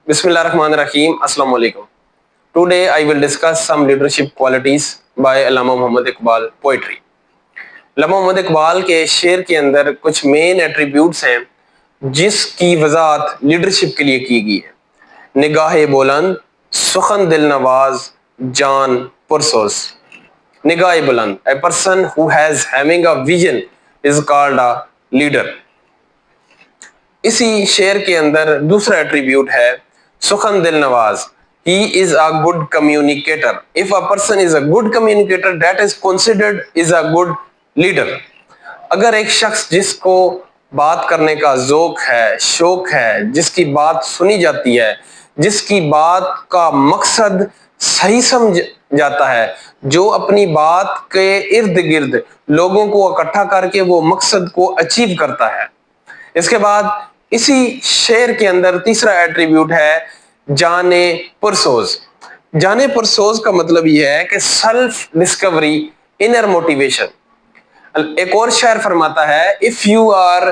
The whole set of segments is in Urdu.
Bismillahirrahmanirrahim. Assalamu alaikum. Today I will discuss some leadership qualities by Allama Muhammad Iqbal poetry. علامہ محمد اقبال کے شعر کے اندر کچھ مین ایٹریبیوٹس ہیں جس کی وضاحت لیڈرشپ کے لیے کی گئی ہے. نگاہ بلند، سخن دل نواز، جان پرسوز. نگاہ بلند، a person who has having a vision is called a leader. اسی شعر کے اندر دوسرا ایٹریبیوٹ ہے سخن دل نواز. He is a good communicator. If a person is a good communicator, that is considered is a good leader. اگر ایک شخص جس کو بات کرنے کا ذوق ہے، شوق ہے، جس کی بات سنی جاتی ہے، جس کی بات کا مقصد صحیح سمجھ جاتا ہے، جو اپنی بات کے ارد گرد لوگوں کو اکٹھا کر کے وہ مقصد کو اچیو کرتا ہے. اس کے بعد اسی شعر کے اندر تیسرا ایٹریبیوٹ ہے جانے پرسوز. جانے پرسوز کا مطلب یہ ہے کہ سیلف ڈسکوری، انر موٹیویشن. ایک اور شاعر فرماتا ہے if you are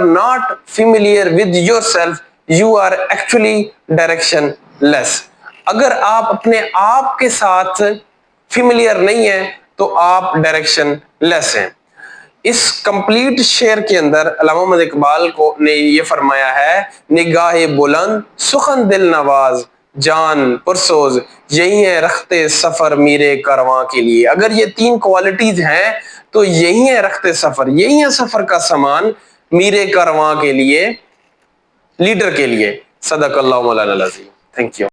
not familiar with yourself, you are actually directionless. اگر آپ اپنے آپ کے ساتھ فیملیئر نہیں ہیں تو آپ ڈائریکشن لیس ہیں. اس کمپلیٹ شعر کے اندر علامہ محمد اقبال کو نے یہ فرمایا ہے نگاہ بلند، سخن دل نواز، جان پرسوز، یہی ہے رخت سفر میرے کارواں کے لیے. اگر یہ تین کوالٹیز ہیں تو یہی ہے رخت سفر، یہی ہے سفر کا سامان میرے کارواں کے لیے، لیڈر کے لیے. صدق اللہ مولانا العظیم. Thank you.